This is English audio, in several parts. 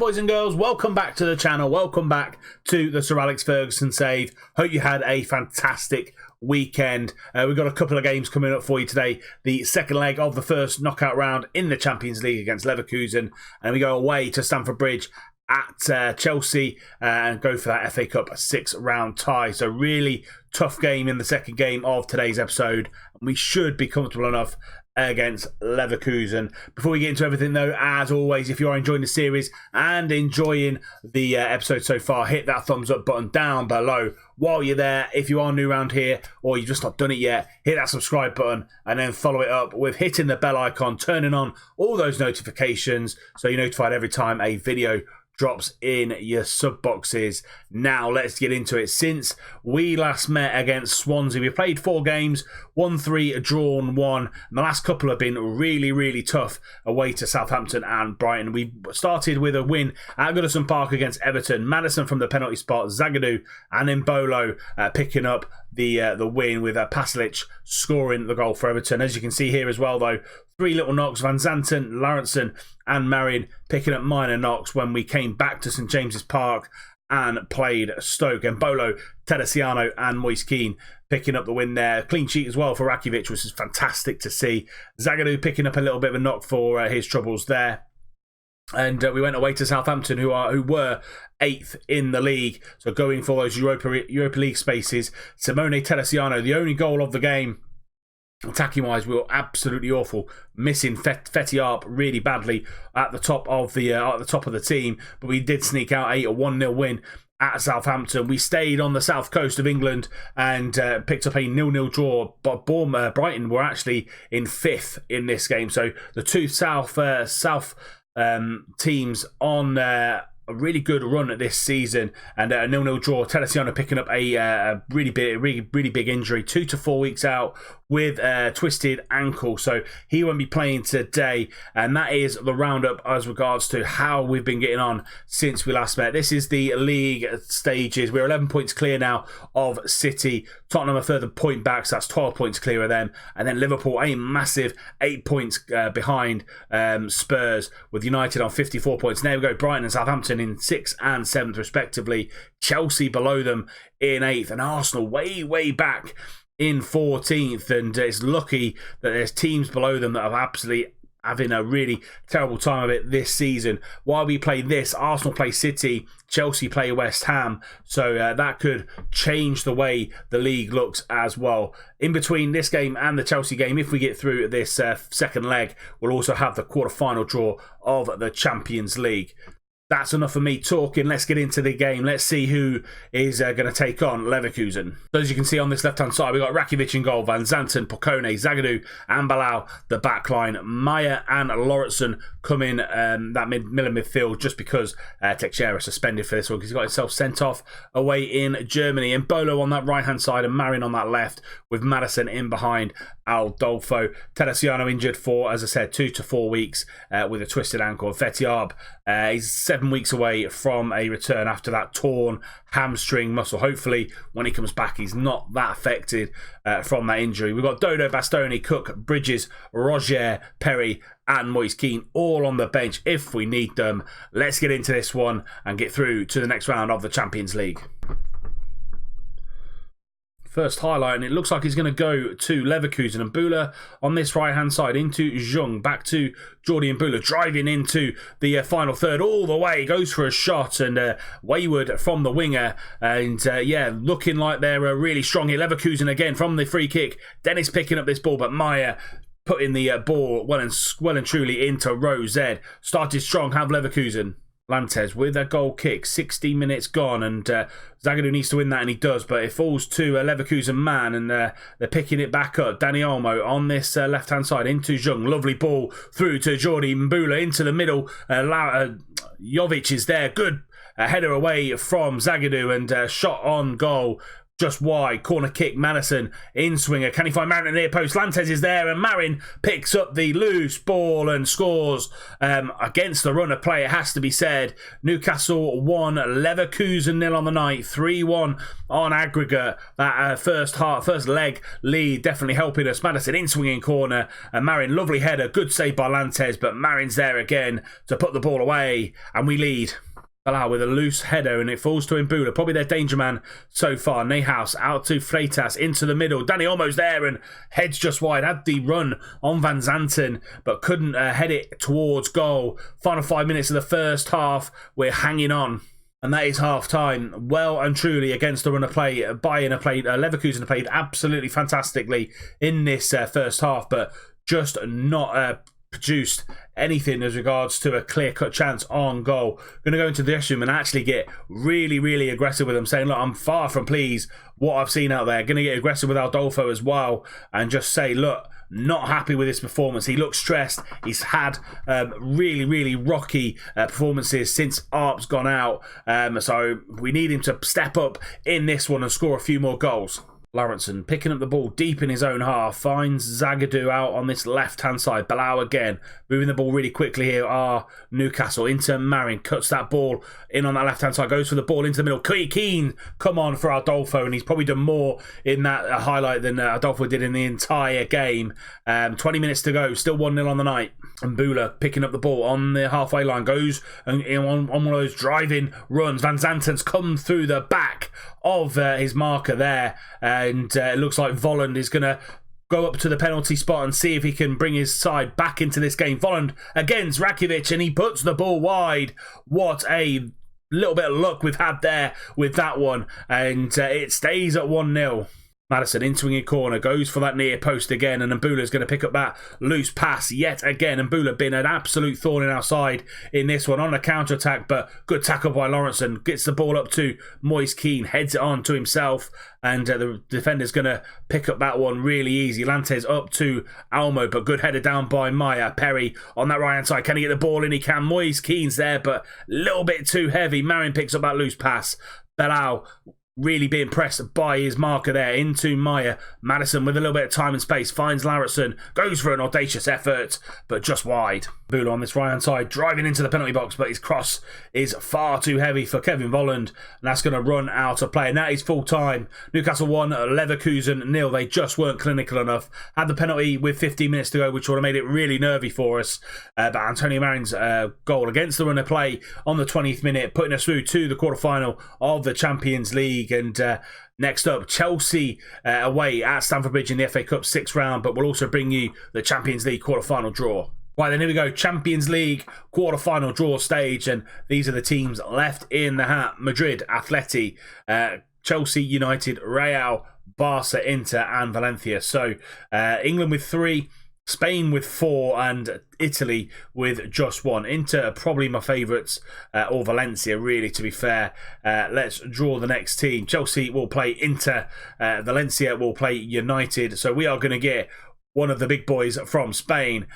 boys and girls, welcome back to the channel. Welcome back to the Sir Alex Ferguson save. Hope you had a fantastic weekend. We've got a couple of games coming up for you today. The second leg of the first knockout round in the Champions League against Leverkusen. And we go away to Stamford Bridge at Chelsea and go for that FA Cup 6-round tie. So really tough game in the second game of today's episode. We should be comfortable enough against Leverkusen. Before we get into everything though, as always, if you are enjoying the series and enjoying the episode so far, hit that thumbs up button down below. While you're there, if you are new around here or you've just not done it yet, hit that subscribe button and then follow it up with hitting the bell icon, turning on all those notifications so you're notified every time a video drops in your sub boxes. Now let's get into it. Since we last met against Swansea, we played 4 games, won 3, drawn 1, and the last couple have been really tough away to Southampton and Brighton. We started with a win at Goodison Park against Everton. Maddison from the penalty spot, Zagadou and Mbolo picking up the win, with Pasalic scoring the goal for Everton. As you can see here as well though, 3 little knocks, Van Zanten, Lawrenson and Marion picking up minor knocks when we came back to St James's Park and played Stoke. And Mbolo, Teresiano and Moise Kean picking up the win there. Clean sheet as well for Rakitic, which is fantastic to see. Zagadou picking up a little bit of a knock for his troubles there. And we went away to Southampton, who were 8th in the league, so going for those Europa League spaces. Simone Teresiano, the only goal of the game. Attacking wise, we were absolutely awful, missing Fetiarp really badly at the top of the team, but we did sneak out a 1-0 win at Southampton. We stayed on the south coast of England and picked up a 0-0 draw. But Brighton were actually in 5th in this game, so the two south teams on a really good run at this season, and a 0-0 draw. Teresiano picking up a really big injury, 2 to 4 weeks out with a twisted ankle, so he won't be playing today. And that is the roundup as regards to how we've been getting on since we last met. This is the league stages. We're 11 points clear now of City. Tottenham a further point back, so that's 12 points clear of them. And then Liverpool a massive 8 points behind Spurs, with United on 54 points. And there we go, Brighton and Southampton in 6th and 7th respectively. Chelsea below them in 8th, and Arsenal way back in 14th. And it's lucky that there's teams below them that are absolutely having a really terrible time of it this season. While we play this, Arsenal play City, Chelsea play West Ham, so that could change the way the league looks as well. In between this game and the Chelsea game, if we get through this second leg, we'll also have the quarter-final draw of the Champions League. That's enough of me talking. Let's get into the game. Let's see who is going to take on Leverkusen. So as you can see on this left-hand side, we've got Rakitic in goal, Van Zanten, Pocone, Zagadou and Bilal the back line. Maya and Lauritsen come in that middle midfield, just because Teixeira suspended for this one because he got himself sent off away in Germany. And Mbolo on that right-hand side and Marion on that left, with Maddison in behind Aldolfo. Teresiano injured for, as I said, 2 to 4 weeks with a twisted ankle. Fetiarb, he's 7 weeks away from a return after that torn hamstring muscle. Hopefully when he comes back he's not that affected from that injury. We've got Dodo, Bastoni, Cook, Bridges, Roger, Perry and Moise Kean all on the bench if we need them. Let's get into this one and get through to the next round of the Champions League. First highlight, and it looks like he's going to go to Leverkusen. And Mbula on this right-hand side into Jung. Back to Jordi Mbula, driving into the final third all the way. Goes for a shot, and wayward from the winger. And yeah, looking like they're really strong here. Leverkusen again from the free kick. Dennis picking up this ball, but Maya putting the ball well and truly into row Z. Started strong, have Leverkusen. Lantes with a goal kick, 60 minutes gone, and Zagadou needs to win that, and he does, but it falls to a Leverkusen man, and they're picking it back up. Dani Olmo on this left-hand side into Jung. Lovely ball through to Jordi Mbula into the middle. Jovic is there. Good header away from Zagadou, and shot on goal. just wide. Corner kick, Madison, in-swinger. Can he find Marin at the near post? Lantes is there, and Marin picks up the loose ball and scores against the run of play, it has to be said. Newcastle 1, Leverkusen 0 on the night, 3-1 on aggregate. That first leg lead definitely helping us. Madison in-swinging corner, and Marin, lovely header, good save by Lantes, but Marin's there again to put the ball away, and we lead. Balau with a loose header, and it falls to Mbula, probably their danger man so far. Neyhouse out to Freitas into the middle. Danny almost there and heads just wide. Had the run on Van Zanten, but couldn't head it towards goal. Final 5 minutes of the first half, we're hanging on. And that is half time. Well and truly against the run of play. Bayern have played, Leverkusen have played absolutely fantastically in this first half, but just not produced anything as regards to a clear-cut chance on goal. Going to go into the dressing room and actually get really, really aggressive with them, saying, look, I'm far from pleased what I've seen out there. Going to get aggressive with Adolfo as well and just say, look, not happy with his performance. He looks stressed. He's had really, really rocky performances since Arp's gone out. So we need him to step up in this one and score a few more goals. Lawrenson picking up the ball deep in his own half, finds Zagadou out on this left-hand side. Balau again, moving the ball really quickly here are Newcastle. Into Marin, cuts that ball in on that left-hand side, goes for the ball into the middle. Keane, come on for Adolfo, and he's probably done more in that highlight than Adolfo did in the entire game. 20 minutes to go, still 1-0 on the night. And Mbula picking up the ball on the halfway line, goes and on one of those driving runs. Van Zanten's come through the back of his marker there, and it looks like Volland is going to go up to the penalty spot and see if he can bring his side back into this game. Volland against Rakitic, and he puts the ball wide. What a little bit of luck we've had there with that one, and it stays at 1-0. Madison in-swinging corner, goes for that near post again, and Mbula's going to pick up that loose pass yet again. Mbula been an absolute thorn in our side in this one on a counter-attack, but good tackle by Lawrenson. Gets the ball up to Moise Keane, heads it on to himself, and the defender's going to pick up that one really easy. Lantes up to Almo, but good header down by Maya. Perry on that right-hand side. Can he get the ball in? He can. Moise Keane's there, but a little bit too heavy. Marin picks up that loose pass. Balau really being pressed by his marker there into Maya. Madison with a little bit of time and space finds Larison, goes for an audacious effort, but just wide. Mbula on this right hand side, driving into the penalty box, but his cross is far too heavy for Kevin Volland, and that's going to run out of play. And that is full time. Newcastle 1, Leverkusen 0. They just weren't clinical enough. Had the penalty with 15 minutes to go, which would have made it really nervy for us. But Antonio Marin's goal against the run of play on the 20th minute, putting us through to the quarter-final of the Champions League. And next up, Chelsea away at Stamford Bridge in the FA Cup 6th round, but we'll also bring you the Champions League quarter-final draw. Right, then here we go, Champions League quarter-final draw stage, and these are the teams left in the hat. Madrid, Atleti, Chelsea, United, Real, Barca, Inter and Valencia. So England with 3, Spain with 4 and Italy with just 1. Inter probably my favourites, or Valencia really, to be fair. Let's draw the next team. Chelsea will play Inter, Valencia will play United. So we are going to get one of the big boys from Spain.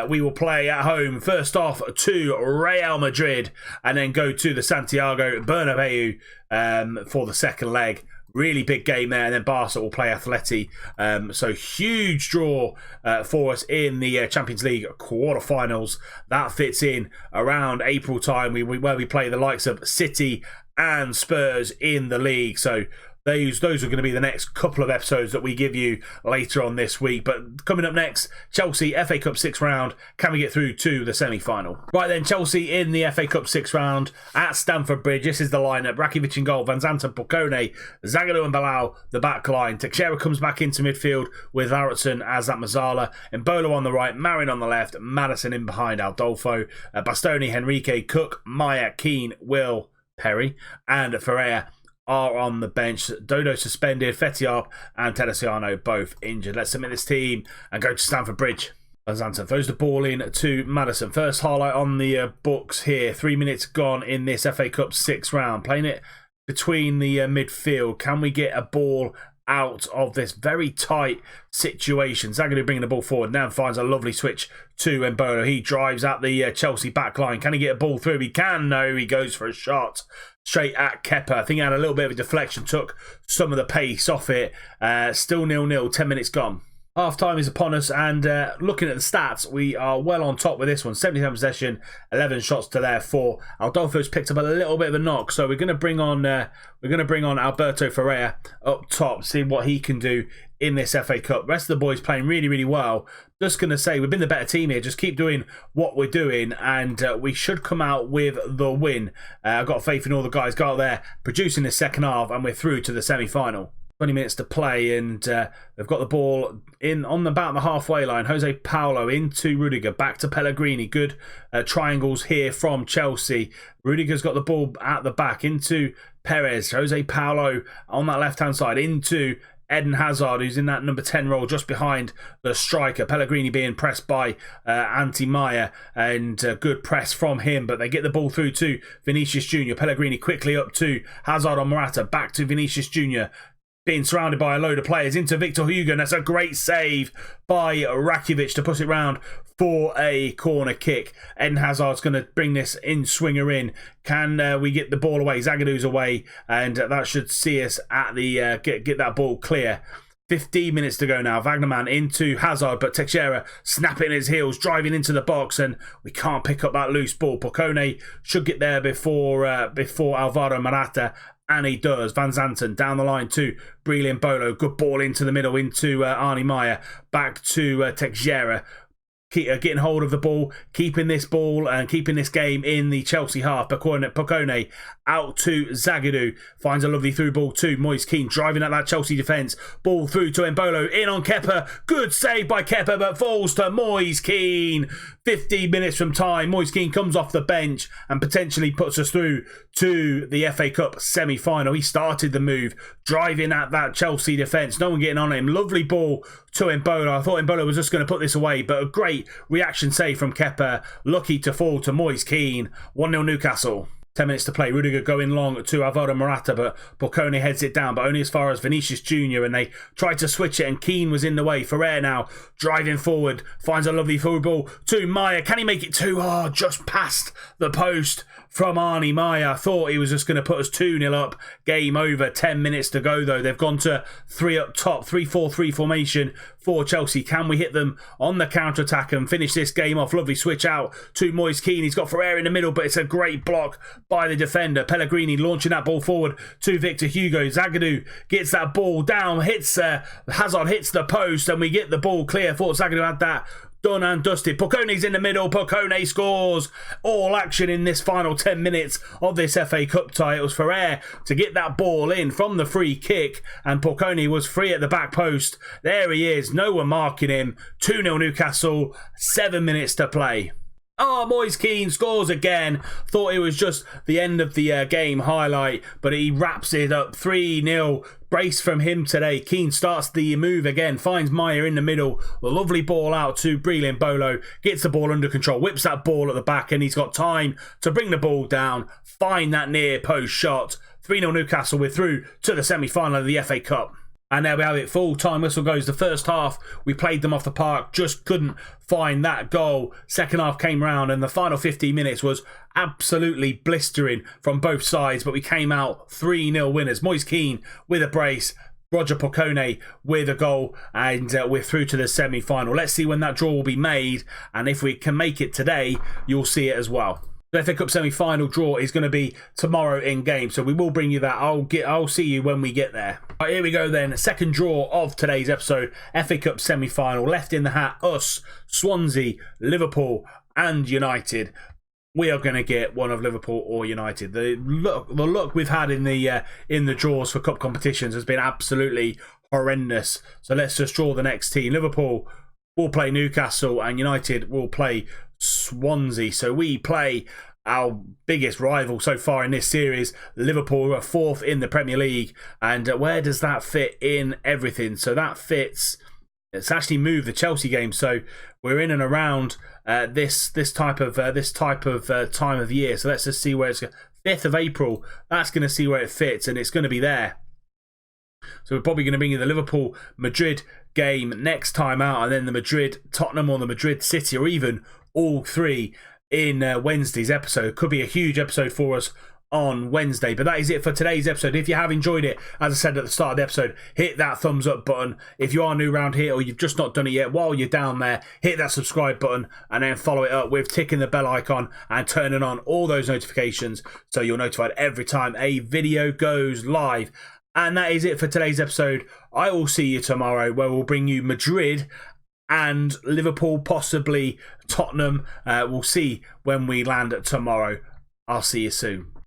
We will play at home first off to Real Madrid and then go to the Santiago Bernabeu for the second leg. Really big game there, and then Barca will play Atleti. So huge draw for us in the Champions League quarterfinals. That fits in around April time, where we play the likes of City and Spurs in the league. So those are going to be the next couple of episodes that we give you later on this week. But coming up next, Chelsea FA Cup 6th round. Can we get through to the semi-final? Right then, Chelsea in the FA Cup 6th round at Stamford Bridge. This is the lineup. Rakitic in goal, Van Zanten, Pocone, Zagadou and Balau, the back line. Teixeira comes back into midfield with Lauritzen as that Mazzala. Embolo on the right, Marin on the left, Madison in behind Adolfo, Bastoni, Henrique, Cook, Maya, Keane, Will, Perry and Ferreira are on the bench. Dodo suspended, Fetiarp and Teresiano both injured. Let's submit this team and go to Stamford Bridge. Zanten throws the ball in to Madison. First highlight on the books here. 3 minutes gone in this FA Cup 6th round. Playing it between the midfield. Can we get a ball out of this very tight situation? Zagadou bringing the ball forward. Now finds a lovely switch to Embolo. He drives out the Chelsea back line. Can he get a ball through? He can. No, he goes for a shot. straight at Kepa. I think he had a little bit of a deflection, took some of the pace off it. Still 0-0, 10 minutes gone. Half time is upon us, and looking at the stats, we are well on top with this one. 77 possession, 11 shots to their 4. Adolfo's picked up a little bit of a knock, so we're going to bring on Alberto Ferreira up top, see what he can do in this FA Cup. The rest of the boys playing really, really well. Just going to say, we've been the better team here. Just keep doing what we're doing, and we should come out with the win. I've got faith in all the guys. Got out there producing the second half, and we're through to the semi-final. 20 minutes to play, and they've got the ball in on about the halfway line. Jose Paulo into Rudiger, back to Pellegrini. Good triangles here from Chelsea. Rudiger's got the ball at the back into Perez. Jose Paulo on that left-hand side into Eden Hazard, who's in that number 10 role just behind the striker. Pellegrini being pressed by Anti Maya, and good press from him, but they get the ball through to Vinicius Jr. Pellegrini quickly up to Hazard on Morata, back to Vinicius Jr. Being surrounded by a load of players into Victor Hugo, and that's a great save by Rakitic to push it round for a corner kick. Eden Hazard's going to bring this in, swinger in. Can we get the ball away? Zagadu's away, and that should see us at the get that ball clear. 15 minutes to go now. Wagnerman into Hazard, but Teixeira snapping his heels, driving into the box, and we can't pick up that loose ball. Pocone should get there before Alvaro Morata, and he does. Van Zanten down the line to Brilliant Bolo. Good ball into the middle into Arnie Meyer. Back to Teixeira. Getting hold of the ball, keeping this ball and keeping this game in the Chelsea half. Pocone out to Zagadou. Finds a lovely through ball to Moise Kean, driving at that Chelsea defence. Ball through to Embolo, in on Kepa. Good save by Kepa, but falls to Moise Kean. 15 minutes from time, Moise Kean comes off the bench and potentially puts us through to the FA Cup semi-final. He started the move, driving at that Chelsea defence. No one getting on him. Lovely ball to Embolo. I thought Embolo was just going to put this away, but a great reaction save from Kepa. Lucky to fall to Moise Kean. 1-0 Newcastle. 10 minutes to play. Rudiger going long to Alvaro Morata, but Pocone heads it down, but only as far as Vinicius Jr. And they tried to switch it, and Keane was in the way. Ferrer now driving forward, finds a lovely forward ball to Maya. Can he make it too hard? Just past the post from Arnie Maya. Thought he was just going to put us 2-0 up. Game over. 10 minutes to go though. They've gone to 3 up top. 3-4-3 formation for Chelsea. Can we hit them on the counter-attack and finish this game off? Lovely switch out to Moise Kean. He's got Ferrer in the middle, but it's a great block by the defender. Pellegrini launching that ball forward to Victor Hugo. Zagadou gets that ball down, hits Hazard hits the post, and we get the ball clear. Thought Zagadou had that done and dusted. Pocone's in the middle. Pocone scores. All action in this final 10 minutes of this FA Cup tie. It was Ferrer to get that ball in from the free kick, and Pocone was free at the back post. There he is. No one marking him. 2-0 Newcastle. 7 minutes to play. Oh, Moise Kean scores again. Thought it was just the end of the game highlight, but he wraps it up. 3-0. Brace from him today. Keane starts the move again, finds Meyer in the middle. A lovely ball out to Brilliant Bolo. Gets the ball under control, whips that ball at the back, and he's got time to bring the ball down, find that near post shot. 3-0 Newcastle. We're through to the semi-final of the FA Cup. And there we have it. Full time whistle goes. The first half, we played them off the park. Just couldn't find that goal. Second half came round, and the final 15 minutes was absolutely blistering from both sides. But we came out 3-0 winners. Moise Kean with a brace. Roger Pocone with a goal, and we're through to the semi-final. Let's see when that draw will be made. And if we can make it today, you'll see it as well. The FA Cup semi-final draw is going to be tomorrow in game, so we will bring you that. I'll see you when we get there. Right, here we go then. Second draw of today's episode. FA Cup semi-final. Left in the hat, us, Swansea, Liverpool and United. We are going to get one of Liverpool or United. The luck we've had in the draws for cup competitions has been absolutely horrendous. So let's just draw the next team. Liverpool will play Newcastle and United will play Swansea. So we play our biggest rival so far in this series, Liverpool, who are 4th in the Premier League. And where does that fit in everything? So that fits. It's actually moved the Chelsea game, so we're in and around this type of time of year. So let's just see where it's 5th of April. That's going to see where it fits, and it's going to be there. So we're probably going to bring you the Liverpool Madrid game next time out, and then the Madrid Tottenham or the Madrid City, or even all three in Wednesday's episode. Could be a huge episode for us on Wednesday. But that is it for today's episode. If you have enjoyed it, as I said at the start of the episode, hit that thumbs up button. If you are new around here or you've just not done it yet, while you're down there, hit that subscribe button and then follow it up with ticking the bell icon and turning on all those notifications so you're notified every time a video goes live. And that is it for today's episode. I will see you tomorrow, where we'll bring you Madrid and Liverpool, possibly Tottenham. We'll see when we land tomorrow. I'll see you soon.